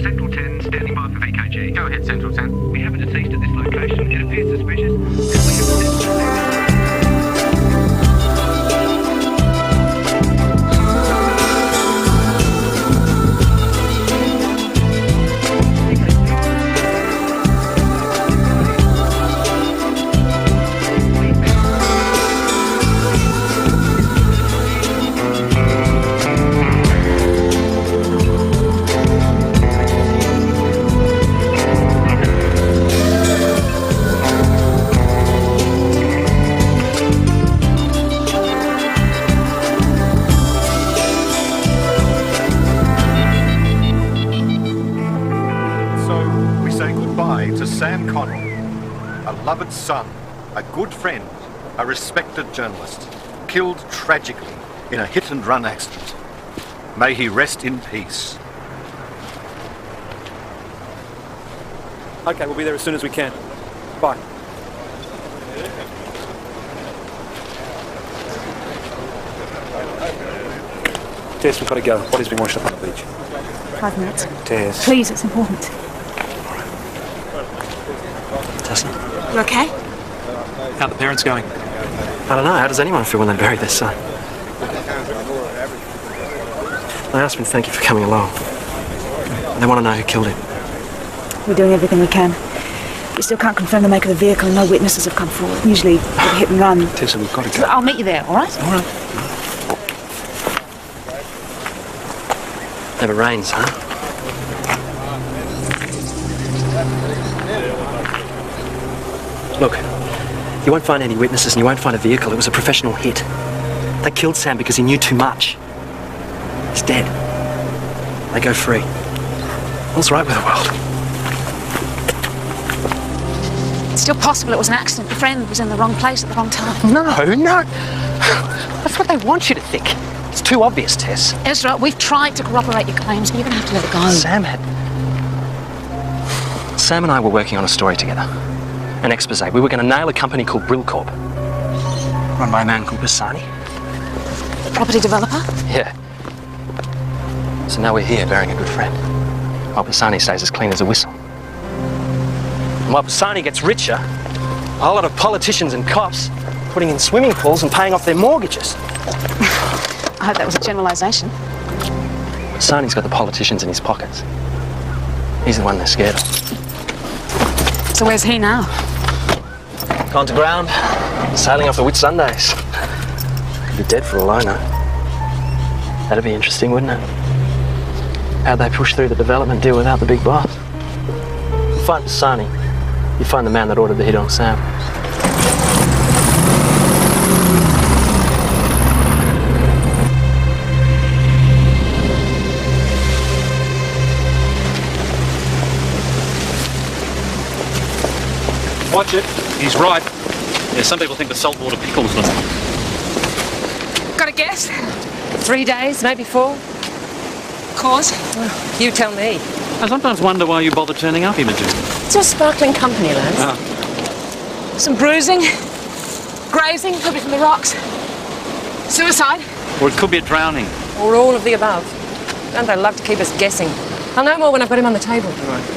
Central 10 standing by for VKG. Go ahead, Central 10. We have a deceased at this location. It appears suspicious. And we have Sam Connell, a loved son, a good friend, a respected journalist, killed tragically in a hit-and-run accident. May he rest in peace. Okay, we'll be there as soon as we can. Bye. Tess, we've got to go. Body's been washed up on the beach. 5 minutes. Tess. Please, it's important. Tessa, You okay? how are the parents going? I don't know. How does anyone feel when they bury their son? I asked them to thank you for coming along. They want to know who killed him. We're doing everything we can. We still can't confirm the make of the vehicle and no witnesses have come forward. Usually, with a hit and run. Tessa, we've got to go. I'll meet you there, all right? All right. Never rains, huh? Look, you won't find any witnesses and you won't find a vehicle. It was a professional hit. They killed Sam because he knew too much. He's dead. They go free. All's right with the world. It's still possible it was an accident. The friend was in the wrong place at the wrong time. No. That's what they want you to think. It's too obvious, Tess. Ezra, we've tried to corroborate your claims, but you're going to have to let it go. Sam and I were working on a story together. An expose. We were going to nail a company called Brillcorp, run by a man called Bassani. Property developer? Yeah. So now we're here burying a good friend, while Bassani stays as clean as a whistle. And while Bassani gets richer, a whole lot of politicians and cops putting in swimming pools and paying off their mortgages. I hope that was a generalisation. Bassani's got the politicians in his pockets. He's the one they're scared of. So where's he now? Gone to ground, sailing off the Whitsundays. Could be dead for all I know. That'd be interesting, wouldn't it? How'd they push through the development deal without the big boss? You find Bassani, you find the man that ordered the hit on Sam. Watch it. He's right. Yeah, some people think the saltwater pickles them. Got a guess? 3 days, maybe 4. Cause? You tell me. I sometimes wonder why you bother turning up, Imogen. It's your sparkling company, lads. Some bruising, grazing, could be from the rocks. Suicide? Or it could be a drowning. Or all of the above. Don't they love to keep us guessing? I'll know more when I've got him on the table.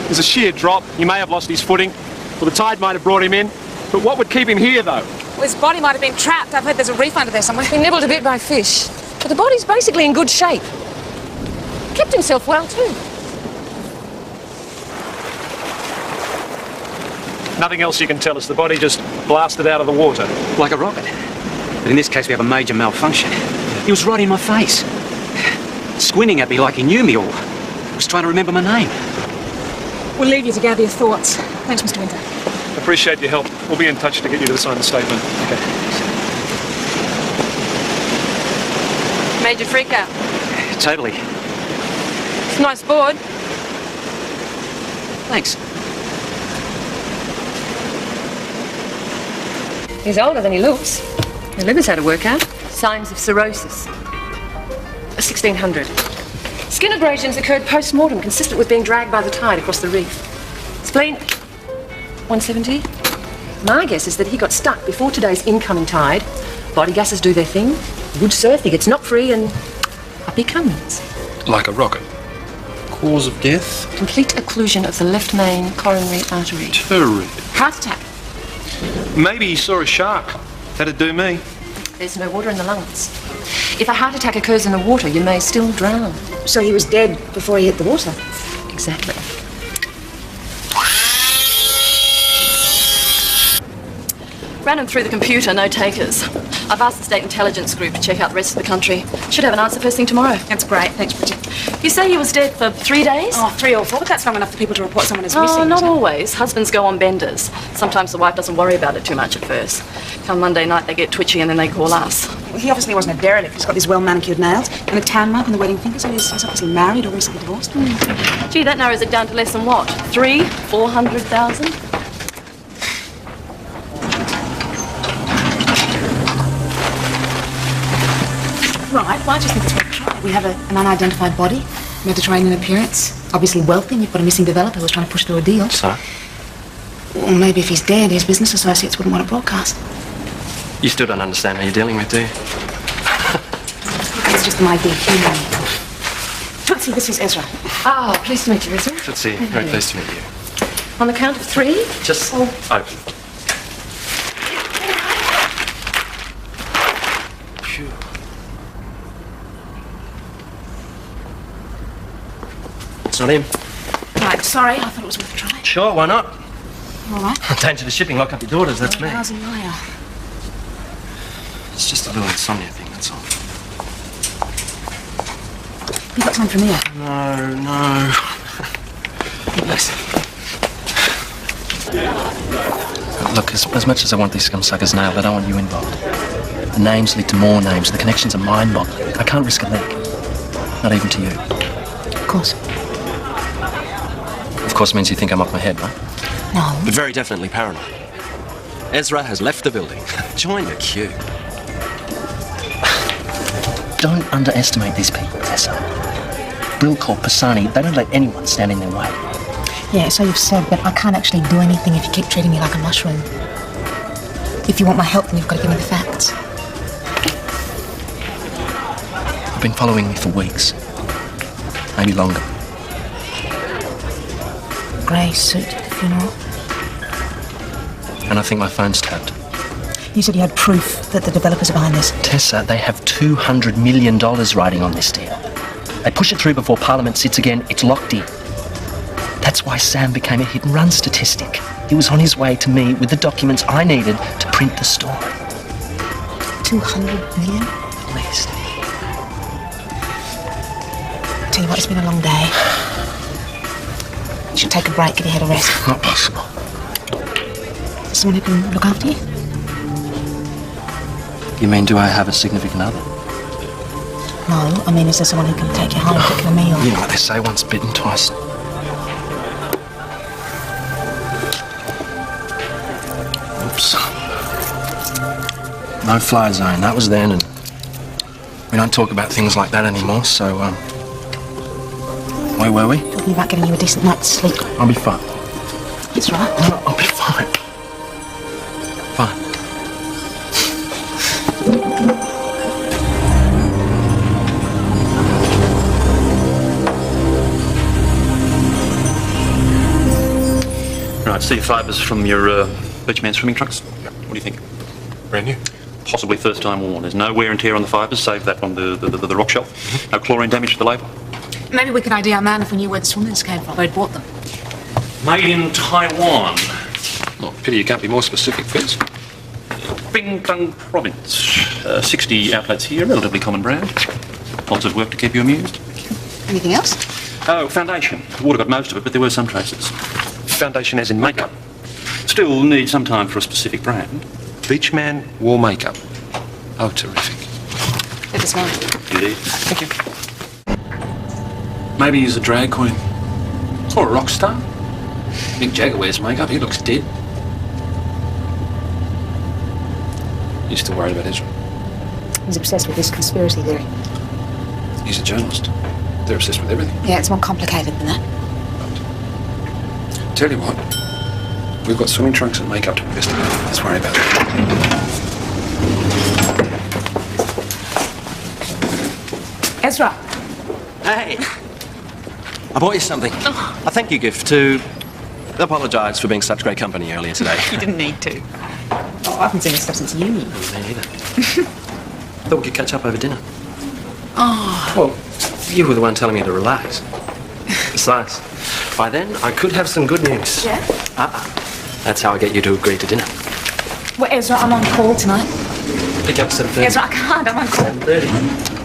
There's a sheer drop. He may have lost his footing. Well, the tide might have brought him in. But what would keep him here, though? Well, his body might have been trapped. I've heard there's a reef under there somewhere. Been nibbled a bit by fish. But the body's basically in good shape. Kept himself well, too. Nothing else you can tell us. The body just blasted out of the water. Like a rocket. But in this case, we have a major malfunction. He was right in my face. Squinting at me like he knew me, or was trying to remember my name. We'll leave you to gather your thoughts. Thanks, Mr. Winter. Appreciate your help. We'll be in touch to get you to sign the statement. Okay. Major freak out. Totally. It's a nice board. Thanks. He's older than he looks. The liver's had a workout. Signs of cirrhosis. 1600. Skin abrasions occurred post-mortem, consistent with being dragged by the tide across the reef. Spleen, 170. My guess is that he got stuck before today's incoming tide. Body gases do their thing. Good surf, he gets knocked free, and up he comes. Like a rocket. Cause of death? Complete occlusion of the left main coronary artery. Terrific. Heart attack. Maybe he saw a shark. That'd do me. There's no water in the lungs. If a heart attack occurs in the water, you may still drown. So he was dead before he hit the water? Exactly. Ran them through the computer, no takers. I've asked the State Intelligence Group to check out the rest of the country. Should have an answer first thing tomorrow. That's great. Thanks, Bridget. You say he was dead for 3 days? Oh, 3 or 4, but that's long enough for people to report someone as missing. Oh, not isn't it? always. Husbands go on benders. Sometimes the wife doesn't worry about it too much at first. Come Monday night, they get twitchy and then they call us. Well, he obviously wasn't a derelict. He's got these well-manicured nails and a tan mark on the wedding finger, so he's obviously married or recently divorced. Gee, that narrows it down to less than what? 400,000? Right, well, I just think it's worth a try. We have an unidentified body, Mediterranean appearance, obviously wealthy, and you've got a missing developer who's trying to push through a deal. So? Or maybe if he's dead, his business associates wouldn't want to broadcast. You still don't understand who you're dealing with, do you? It's just an idea, human. Tootsie, this is Ezra. Ah, pleased to meet you, Ezra. Tootsie, very pleased to meet you. On the count of 3? Just open. Phew. It's not him. Right, sorry, I thought it was worth a try. Sure, why not? All right. Danger to shipping, lock up your daughters, that's me. How's a liar? It's just a little insomnia thing, that's all. You got time for me? No. Look, as much as I want these scum-suckers nailed, I don't want you involved. The names lead to more names. The connections are mind-boggling. I can't risk a leak. Not even to you. Of course. Of course means you think I'm off my head, right? No. But very definitely paranoid. Ezra has left the building. Join the queue. Don't underestimate these people, Tessa. Brillcorp, Pisani, they don't let anyone stand in their way. Yeah, so you've said, but I can't actually do anything if you keep treating me like a mushroom. If you want my help, then you've got to give me the facts. You've been following me for weeks. Maybe longer. Grey suit at the funeral. And I think my phone's tapped. You said you had proof that the developers are behind this. Tessa, they have $200 million riding on this deal. They push it through before Parliament sits again, it's locked in. That's why Sam became a hit-and-run statistic. He was on his way to me with the documents I needed to print the story. 200 million? At least. Tell you what, it's been a long day. You should take a break, give your head a rest. Not possible. Someone who can look after you? You mean, do I have a significant other? No, I mean, is there someone who can take you home, cook you a meal? You know what they say, once bitten, twice. Oops. No fly zone, that was then, and we don't talk about things like that anymore, so, where were we? Talking about getting you a decent night's sleep. I'll be fine. That's right. No, I'll be fine. Fine. Right, see fibres from your Birchman swimming trunks. What do you think? Brand new. Possibly first time worn. There's no wear and tear on the fibres, save that on the rock shelf. No chlorine damage to the label. Maybe we could ID our man if we knew where the swimmers came from. Who'd bought them. Made in Taiwan. Oh, pity you can't be more specific, Fitz. Bingtung Province. 60 outlets here, relatively common brand. Lots of work to keep you amused. Anything else? Oh, foundation. The water got most of it, but there were some traces. Foundation as in makeup. Still need some time for a specific brand. Beachman wore makeup. Oh, terrific. It is mine. Indeed. Thank you. Maybe he's a drag queen. Or a rock star. Mick Jagger wears makeup, he looks dead. You still worried about Ezra? He's obsessed with this conspiracy theory. He's a journalist. They're obsessed with everything. Yeah, it's more complicated than that. Tell you what, we've got swimming trunks and makeup to investigate. Let's worry about that. Ezra! Hey! I bought you something. A thank you gift to apologise for being such great company earlier today. You didn't need to. Oh, I haven't seen this stuff since uni. Me neither. Thought we could catch up over dinner. Oh. Well, you were the one telling me to relax. Besides, by then I could have some good news. Yeah? That's how I get you to agree to dinner. Well, Ezra, I'm on call tonight. Pick up 7:30. Ezra, I can't. I'm on call. 7:30.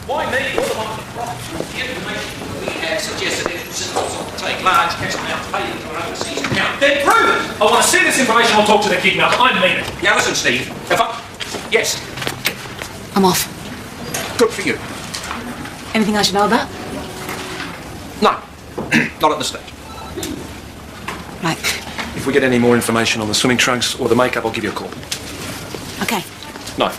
Why me? You're the one with the problem. The information we have suggests that individuals will take large cash amounts paid into an overseas account. Then prove it! I want to see this information, I'll talk to the kidnapper. I mean it. Now listen, Steve. Yes, I'm off. good for you. Anything I should know about? No, not at this stage. Right. If we get any more information on the swimming trunks or the makeup, I'll give you a call. Okay. No.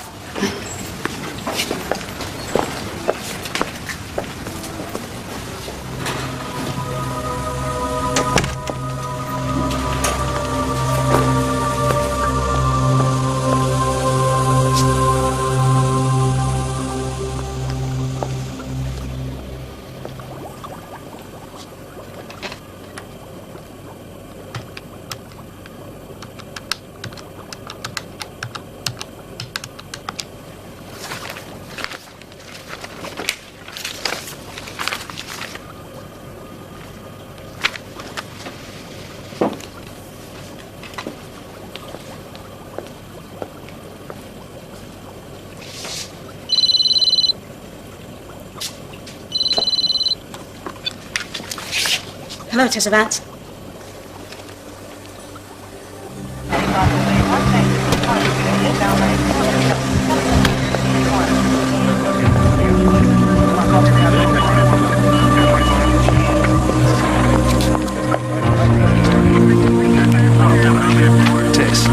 Hello, Tessa Vance. Tess.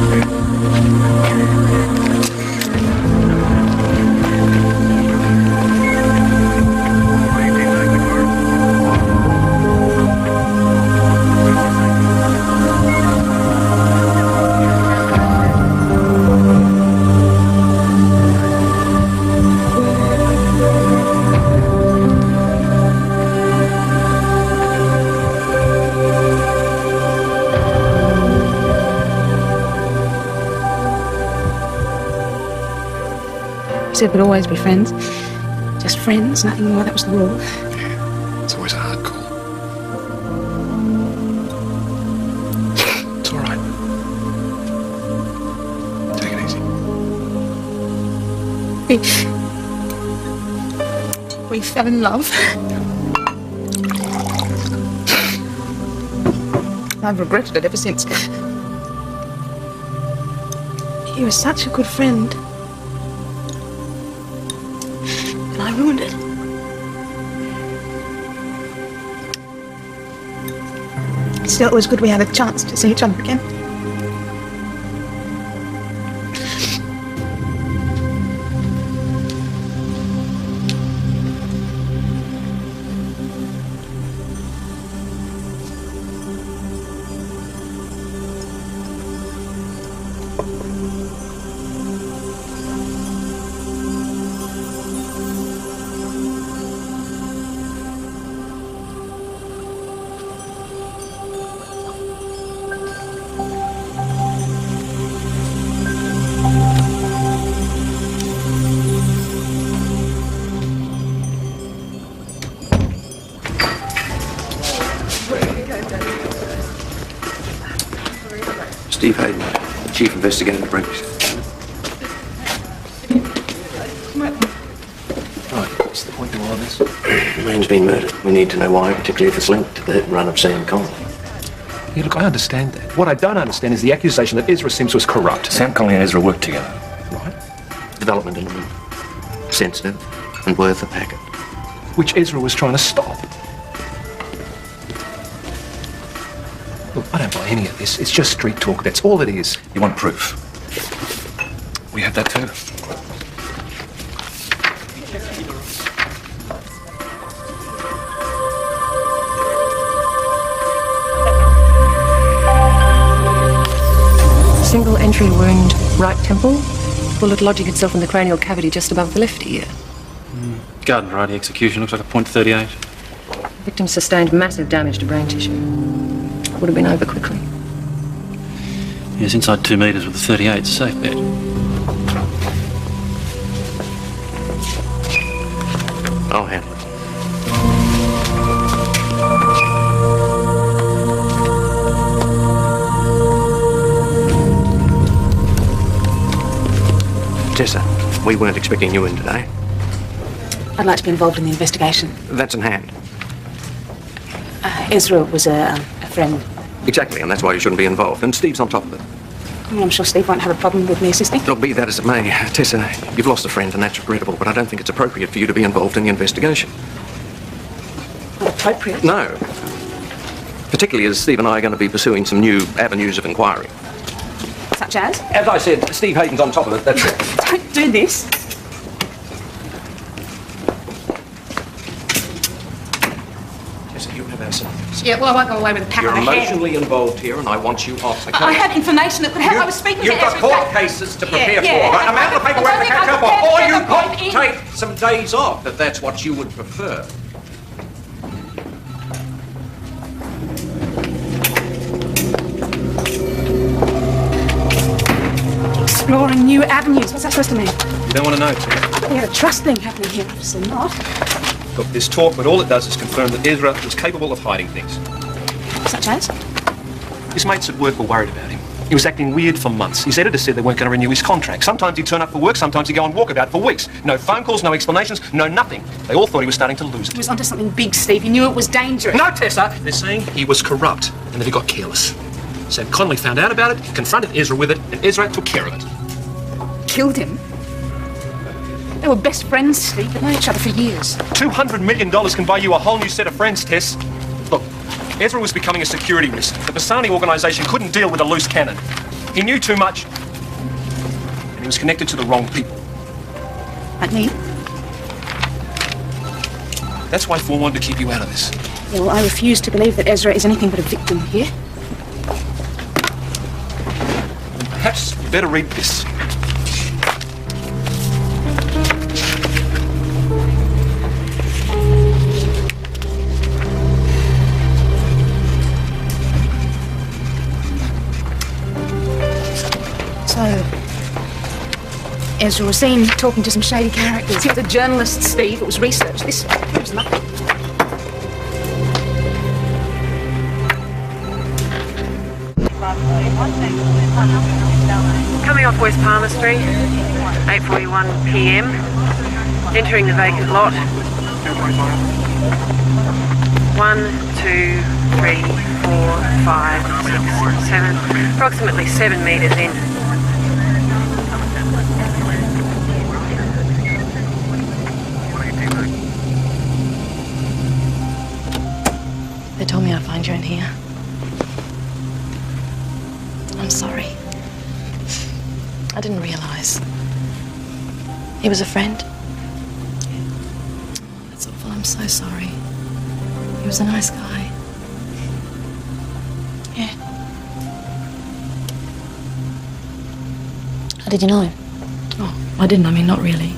Said we'd always be friends. Just friends, nothing more. That was the rule. It's always a hard call. It's all right. Take it easy. We fell in love. I've regretted it ever since. He was such a good friend. And I ruined it. Still, it was good we had a chance to see each other again. Steve Hayden, Chief Investigator at British. Right, what's the point of all of this? The man's been murdered. We need to know why, particularly if it's linked to the hit and run of Sam Conley. Yeah, look, I understand that. What I don't understand is the accusation that Ezra Sims was corrupt. Sam Conley and Ezra worked together. Right? Development in sensitive, and worth a packet. Which Ezra was trying to stop. Look, I don't buy any of this. It's just street talk. That's all it is. You want proof? We have that too. Single entry wound, right temple. Bullet lodging itself in the cranial cavity just above the left ear. Garden variety execution looks like a .38. Victim sustained massive damage to brain tissue. Would have been over quickly. Yes, inside 2 metres with a 38, it's a safe bet. I'll handle it. Tessa, we weren't expecting you in today. I'd like to be involved in the investigation. That's in hand. Ezra was a friend. Exactly, and that's why you shouldn't be involved. And Steve's on top of it. I'm sure Steve won't have a problem with me assisting. Look, be that as it may, Tessa, you've lost a friend and that's regrettable, but I don't think it's appropriate for you to be involved in the investigation. Not appropriate? No. Particularly as Steve and I are going to be pursuing some new avenues of inquiry. Such as? As I said, Steve Hayden's on top of it, that's it. Don't do this. Tessa, you have answered. Yeah, well, I won't go away with a pack You're on the head. emotionally involved here and I want you off the case. I had information that could help. I was speaking You've to got Ezra. court cases to prepare yeah. for. Right? I'm out of the paperwork to I catch don't up think on. Or I'm you prepared could to go take some days off, if that's what you would prefer. Exploring new avenues. What's that supposed to mean? You don't want to know, Tessa. We have a trust thing happening here. Obviously not. Look, this talk, but all it does is confirm that Ezra was capable of hiding things. Such as? His mates at work were worried about him. He was acting weird for months. His editor said they weren't going to renew his contract. Sometimes he'd turn up for work, sometimes he'd go on walkabout for weeks. No phone calls, no explanations, no nothing. They all thought he was starting to lose it. He was onto something big, Steve. He knew it was dangerous. No, Tessa! They're saying he was corrupt and that he got careless. Sam Connolly found out about it, confronted Ezra with it, and Ezra took care of it. Killed him? They were best friends, Steve. They've known each other for years. $200 million can buy you a whole new set of friends, Tess. Look, Ezra was becoming a security risk. The Bassani organisation couldn't deal with a loose cannon. He knew too much, and he was connected to the wrong people. Like me? That's why Fawn wanted to keep you out of this. Yeah, well, I refuse to believe that Ezra is anything but a victim here. Perhaps you better read this. So, Ezra was seen talking to some shady characters. He was a journalist, Steve. It was research. This was nothing. Coming off West Palmer Street, 8:41 p.m. Entering the vacant lot. 1, 2, 3, 4, 5, 6, 7. Approximately 7 metres in. They told me I'd find you in here. I'm sorry. I didn't realise. He was a friend? That's awful. I'm so sorry. He was a nice guy. Yeah. How did you know him? Oh, I didn't. I mean, not really.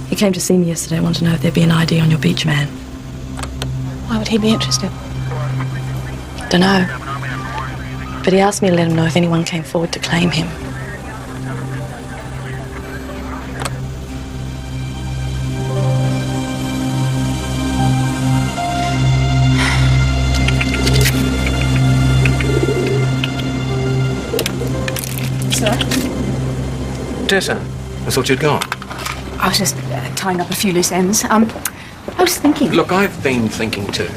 He came to see me yesterday. Wanted to know if there'd be an ID on your beach man. Why would he be interested? Dunno. But he asked me to let him know if anyone came forward to claim him. Sir? Tessa, I thought you'd gone. I was just tying up a few loose ends. I was thinking... Look, I've been thinking too.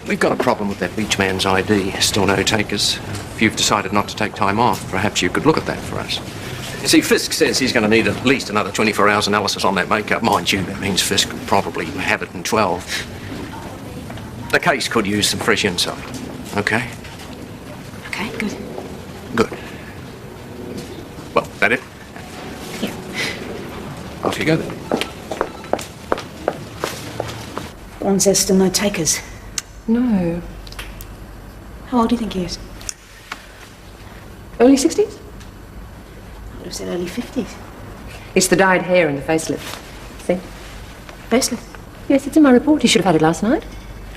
We've got a problem with that beachman's ID. Still no takers. If you've decided not to take time off, perhaps you could look at that for us. You see, Fisk says he's going to need at least another 24 hours analysis on that makeup. Mind you, that means Fisk will probably have it in 12. The case could use some fresh insight. Okay? Okay, good. Good. Well, that it? Yeah. Off you go then. One says still no takers. No. How old do you think he is? Early 60s? I would have said early 50s. It's the dyed hair and the facelift. See? Facelift? Yes, it's in my report. You should have had it last night.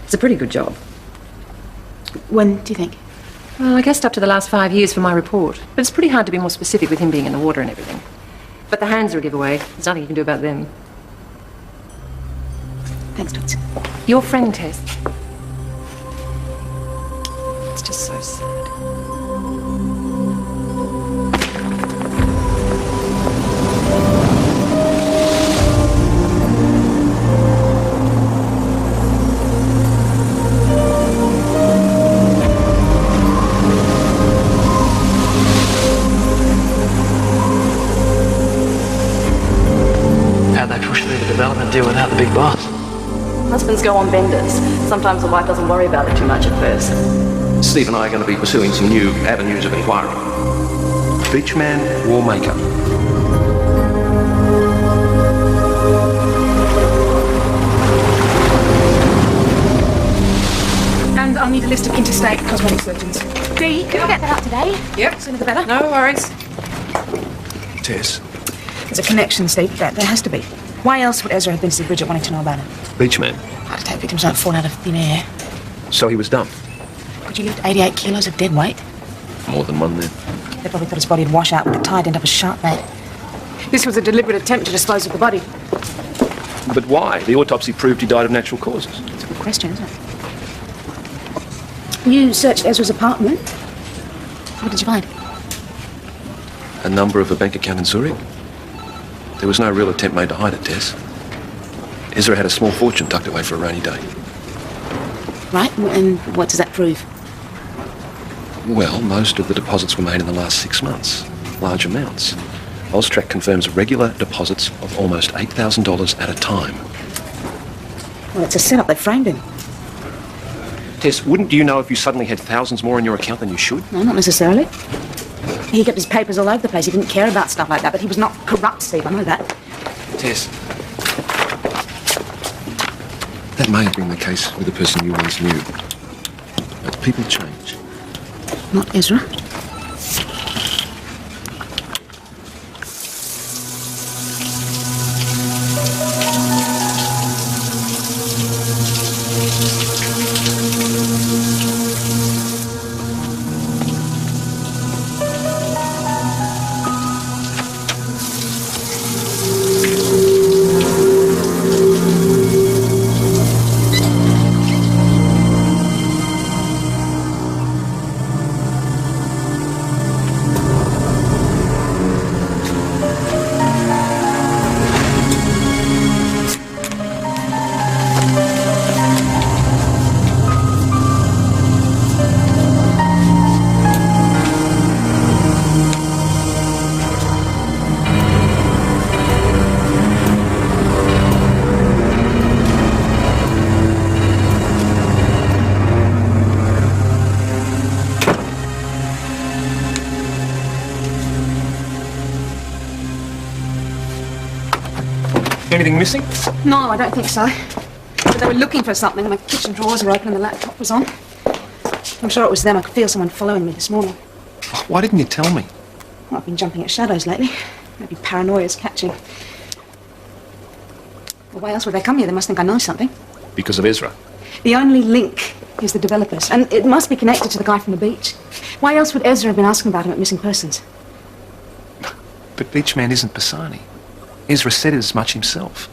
It's a pretty good job. When do you think? Well, I guessed up to the last 5 years for my report. But it's pretty hard to be more specific with him being in the water and everything. But the hands are a giveaway. There's nothing you can do about them. Thanks, Toots. Your friend, Tess. It's just so sad. How'd they push through the development deal without the big boss? Husbands go on benders. Sometimes the wife doesn't worry about it too much at first. Steve and I are going to be pursuing some new avenues of inquiry. Beachman wore makeup. And I'll need a list of interstate cosmetic surgeons. Dee, can you get that up today? Yep. Sooner the better. No worries. Tess, There's a connection, Steve. There has to be. Why else would Ezra have been to see Bridget wanting to know about it? Beachman. Heart attack victims don't fall out of thin air. So he was dumb. Could you lift 88 kilos of dead weight? More than one then. They probably thought his body would wash out with the tide, end up as shark bait. This was a deliberate attempt to dispose of the body. But why? The autopsy proved he died of natural causes. It's a good question, isn't it? You searched Ezra's apartment. What did you find? A number of a bank account in Zurich. There was no real attempt made to hide it, Tess. Ezra had a small fortune tucked away for a rainy day. Right, and what does that prove? Well, most of the deposits were made in the last 6 months. Large amounts. Austrac confirms regular deposits of almost $8,000 at a time. Well, it's a setup. They framed him. Tess, wouldn't you know if you suddenly had thousands more in your account than you should? No, not necessarily. He kept his papers all over the place. He didn't care about stuff like that, but he was not corrupt, Steve. I know that. Tess. That may have been the case with the person you once knew. But people change. Not Ezra. Anything missing? No, I don't think so. But they were looking for something. My kitchen drawers were open and the laptop was on. I'm sure it was them. I could feel someone following me this morning. Why didn't you tell me? Well, I've been jumping at shadows lately. Maybe paranoia's catching. Well, why else would they come here? They must think I know something. Because of Ezra. The only link is the developers, and it must be connected to the guy from the beach. Why else would Ezra have been asking about him at missing persons? But Beachman isn't Pisani. Ezra said it as much himself.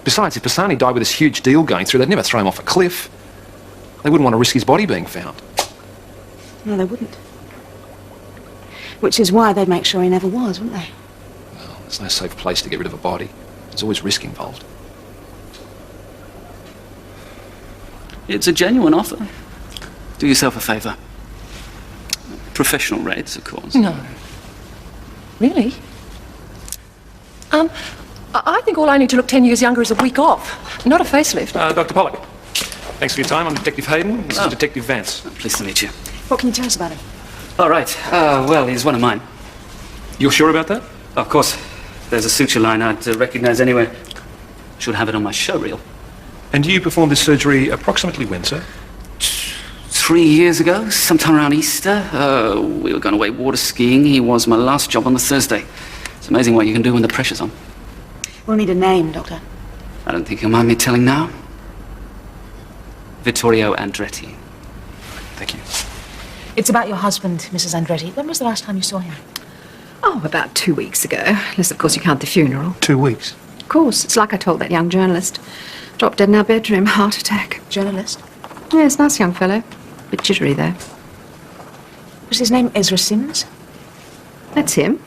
Besides, if Pisani died with this huge deal going through, they'd never throw him off a cliff. They wouldn't want to risk his body being found. No, they wouldn't. Which is why they'd make sure he never was, wouldn't they? Well, there's no safe place to get rid of a body. There's always risk involved. It's a genuine offer. Do yourself a favour. Professional rates, of course. No. Really? I think all I need to look 10 years younger is a week off, not a facelift. Dr. Pollock, thanks for your time. I'm Detective Hayden. This is Detective Vance. Pleased to meet you. What can you tell us about him? All right. Well, he's one of mine. You're sure about that? Of course. There's a suture line I'd recognise anywhere. Should have it on my show reel. And you performed this surgery approximately when, sir? 3 years ago, sometime around Easter. We were going away water skiing. He was my last job on the Thursday. It's amazing what you can do when the pressure's on. We'll need a name, Doctor. I don't think you'll mind me telling now. Vittorio Andretti. Thank you. It's about your husband, Mrs. Andretti. When was the last time you saw him? Oh, about 2 weeks ago. Unless, of course, you count the funeral. 2 weeks? Of course. It's like I told that young journalist. Dropped dead in our bedroom, heart attack. Journalist? Yes, nice young fellow. Bit jittery, though. Was his name Ezra Sims? That's him.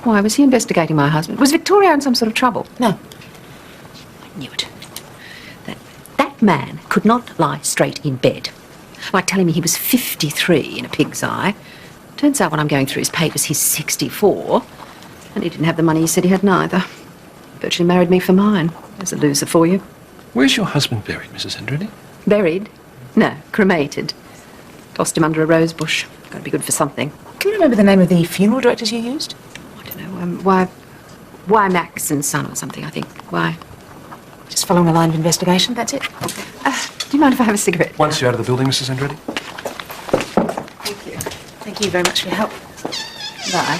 Why, was he investigating my husband? Was Victoria in some sort of trouble? No. I knew it. That man could not lie straight in bed. Like telling me he was 53 in a pig's eye. Turns out when I'm going through his papers, he's 64. And he didn't have the money he said he had neither. Virtually married me for mine. There's a loser for you. Where's your husband buried, Mrs. Andretti? Buried? No, cremated. Tossed him under a rose bush. Gotta be good for something. Can you remember the name of the funeral directors you used? Why Max and Son or something, I think. Why? Just following a line of investigation, that's it? Do you mind if I have a cigarette? Once you're out of the building, Mrs. Andretti. Thank you. Thank you very much for your help. Bye.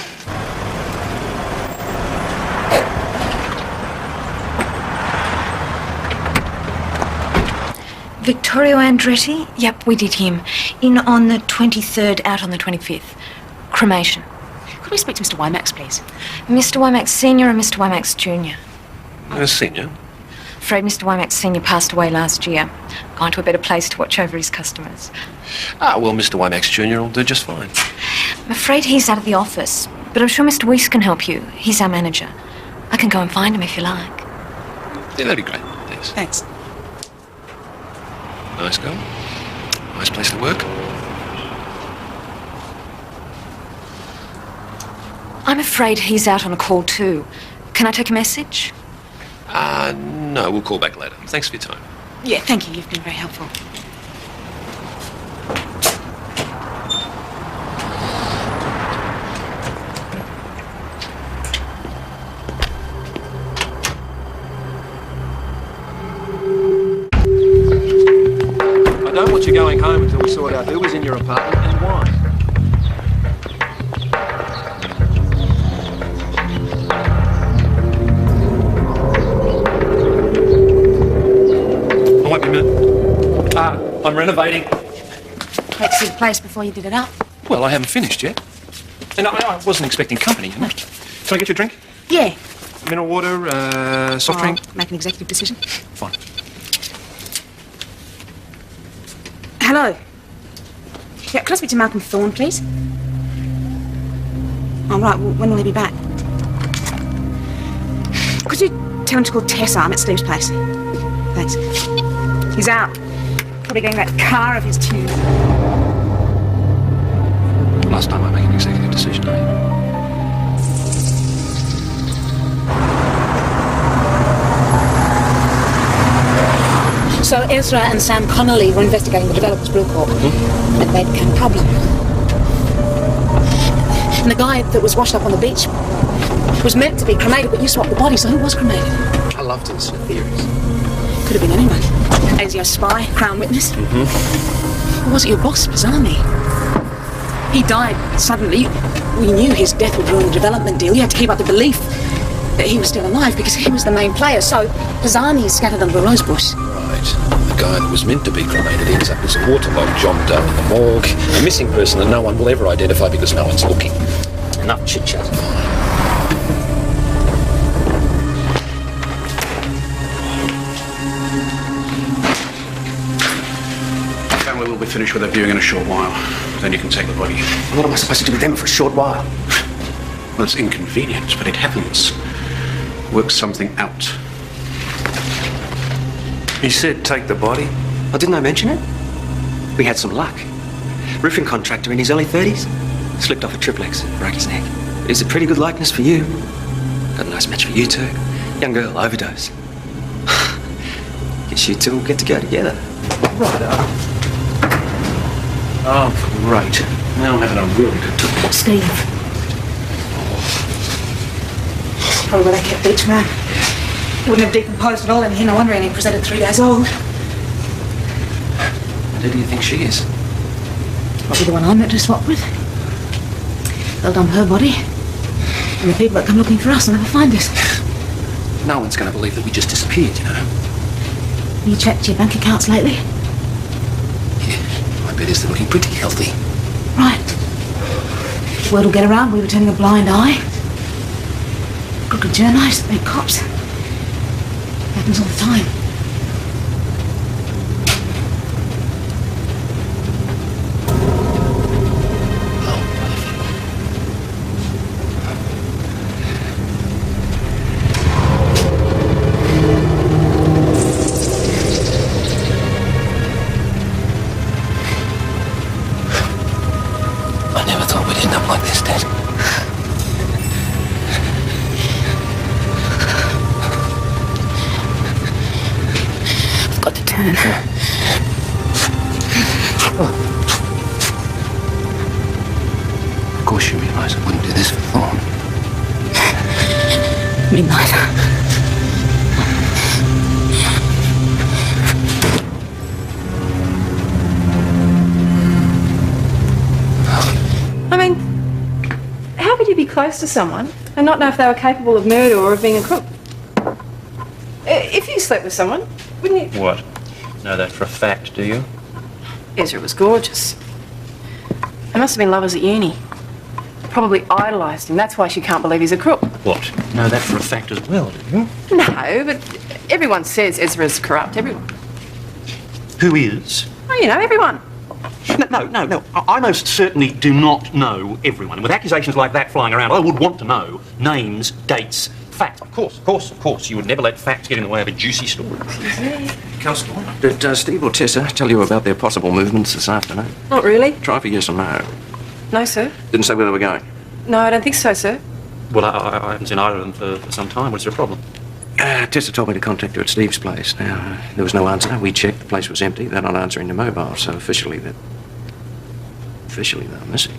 Vittorio Andretti? Yep, we did him. In on the 23rd, out on the 25th. Cremation. Could we speak to Mr. Wymax, please? Mr. Wymax Sr. and Mr. Wymax Jr. Senior? Afraid Mr. Wymax Sr. passed away last year. Gone to a better place to watch over his customers. Well, Mr. Wymax Jr. will do just fine. I'm afraid he's out of the office, but I'm sure Mr. Weiss can help you. He's our manager. I can go and find him if you like. Yeah, that'd be great. Thanks. Thanks. Nice girl. Nice place to work. I'm afraid he's out on a call too. Can I take a message? No, we'll call back later. Thanks for your time. Yeah, thank you. You've been very helpful. I don't want you going home until we sort out who was in your apartment and why. I won't be a minute. I'm renovating. Had to see the place before you did it up. Well, I haven't finished yet. And I wasn't expecting company, you know. Can I get you a drink? Yeah. Mineral water, soft drink? I'll make an executive decision. Fine. Hello. Yeah, could I speak to Malcolm Thorne, please? Oh, right. Well, when will he be back? Could you tell him to call Tessa? I'm at Steve's place. Thanks. He's out. Probably getting that car of his too. Last time I make an executive decision, So Ezra and Sam Connolly were investigating the developers Blue Corp, and they became a problem. And the guy that was washed up on the beach was meant to be cremated, but you swapped the body, so who was cremated? I love to listen to theories. Could have been anyone. ASIO spy, Crown witness. Or was it your boss, Pisani? He died suddenly. We knew his death would ruin the development deal. You had to keep up the belief that he was still alive because he was the main player. So Pisani is scattered under a rose bush. Right. The guy that was meant to be cremated ends up as a waterlogged John Doe in the morgue. A missing person that no one will ever identify because no one's looking. Enough chit-chat. Family will be finished with their viewing in a short while. Then you can take the body. What am I supposed to do with them for a short while? Well, it's inconvenient, but it happens. Work something out. He said take the body. Oh, didn't I mention it? We had some luck. Roofing contractor in his early 30s. Slipped off a triplex, broke his neck. He's a pretty good likeness for you. Got a nice match for you too. Young girl, overdose. Guess you two will get to go together. Right. Oh, great. Now I'm having a really good time. Steve. Probably where they kept Beach Man. He wouldn't have decomposed at all in here. No wonder he only presented 3 days old. And who do you think she is? Probably the one I met to swap with. They'll dump her body. And the people that come looking for us will never find us. No one's going to believe that we just disappeared, you know. Have you checked your bank accounts lately? My bet is they're looking pretty healthy. Right. Word will get around we were turning a blind eye. Crooked journalists, big cops. Happens all the time. I never thought we'd end up like this, Dad. I've got to turn. Of course you realise I wouldn't do this for Thorne. Me neither. I mean, how could you be close to someone and not know if they were capable of murder or of being a crook? If you slept with someone, wouldn't you? What? Know that for a fact, do you? Ezra was gorgeous. They must have been lovers at uni. Probably idolised him. That's why she can't believe he's a crook. What? Know that for a fact as well, do you? No, but everyone says Ezra's corrupt. Everyone. Who is? Oh, you know, everyone. No. I most certainly do not know everyone. And with accusations like that flying around, I would want to know names, dates, facts. Of course. You would never let facts get in the way of a juicy story. Constable, did Steve or Tessa tell you about their possible movements this afternoon? Not really. Try for yes or no. No, sir. Didn't say where they were going. No, I don't think so, sir. Well, I haven't seen either of them for some time. What's their problem? Tessa told me to contact her at Steve's place. Now, there was no answer. We checked. The place was empty. They're not answering the mobile, so officially they're missing.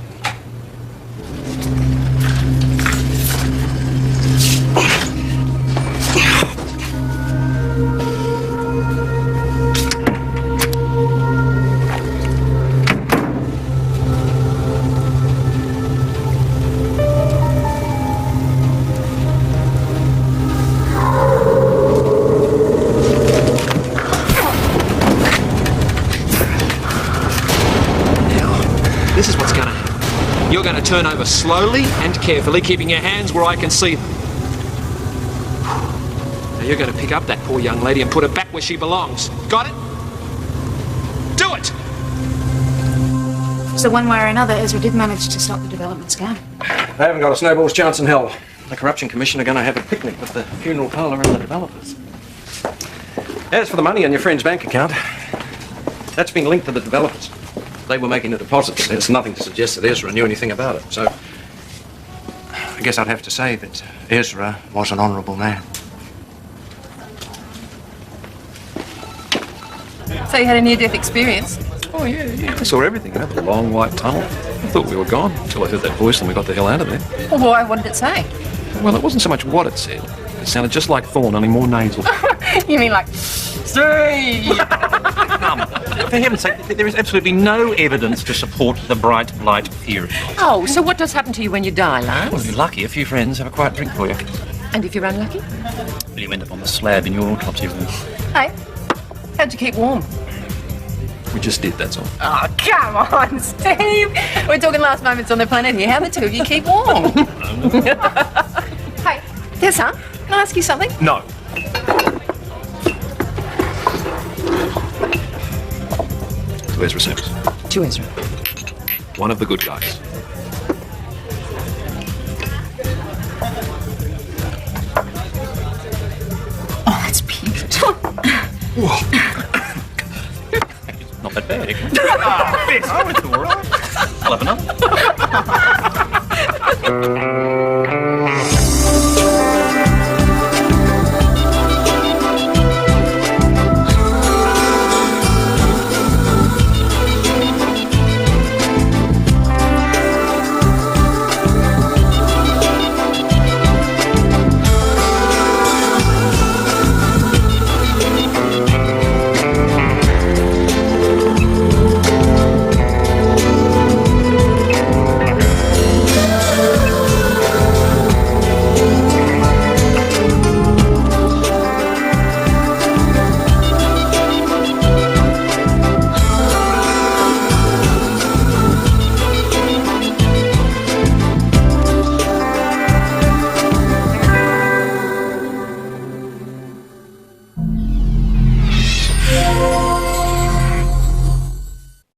This is what's going to happen. You're going to turn over slowly and carefully, keeping your hands where I can see them. Now you're going to pick up that poor young lady and put her back where she belongs. Got it? Do it! So one way or another, Ezra did manage to stop the development scam. They haven't got a snowball's chance in hell. The Corruption Commission are going to have a picnic with the funeral parlour and the developers. As for the money on your friend's bank account, that's been linked to the developers. They were making the deposits. There's nothing to suggest that Ezra knew anything about it. So, I guess I'd have to say that Ezra was an honourable man. So you had a near-death experience? Oh, yeah. I saw everything. You know, the long white tunnel. I thought we were gone until I heard that voice and we got the hell out of there. Well, why? What did it say? Well, it wasn't so much what it said. It sounded just like Thorne, only more nasal. You mean like... Steve! For heaven's sake, there is absolutely no evidence to support the bright light theory. Oh, so what does happen to you when you die, Lance? Well, if you're lucky, a few friends have a quiet drink for you. And if you're unlucky? Well, you end up on the slab in your autopsy room. Hey, how'd you keep warm? We just did, that's all. Oh, come on, Steve! We're talking last moments on the planet here. How the two of you keep warm? Hey, Tessa, can I ask you something? No. To Ezra Sims. To Ezra. One of the good guys. Oh, that's beautiful. Not that bad, eh? Oh, Bess, I was all right. I'll have another. Thank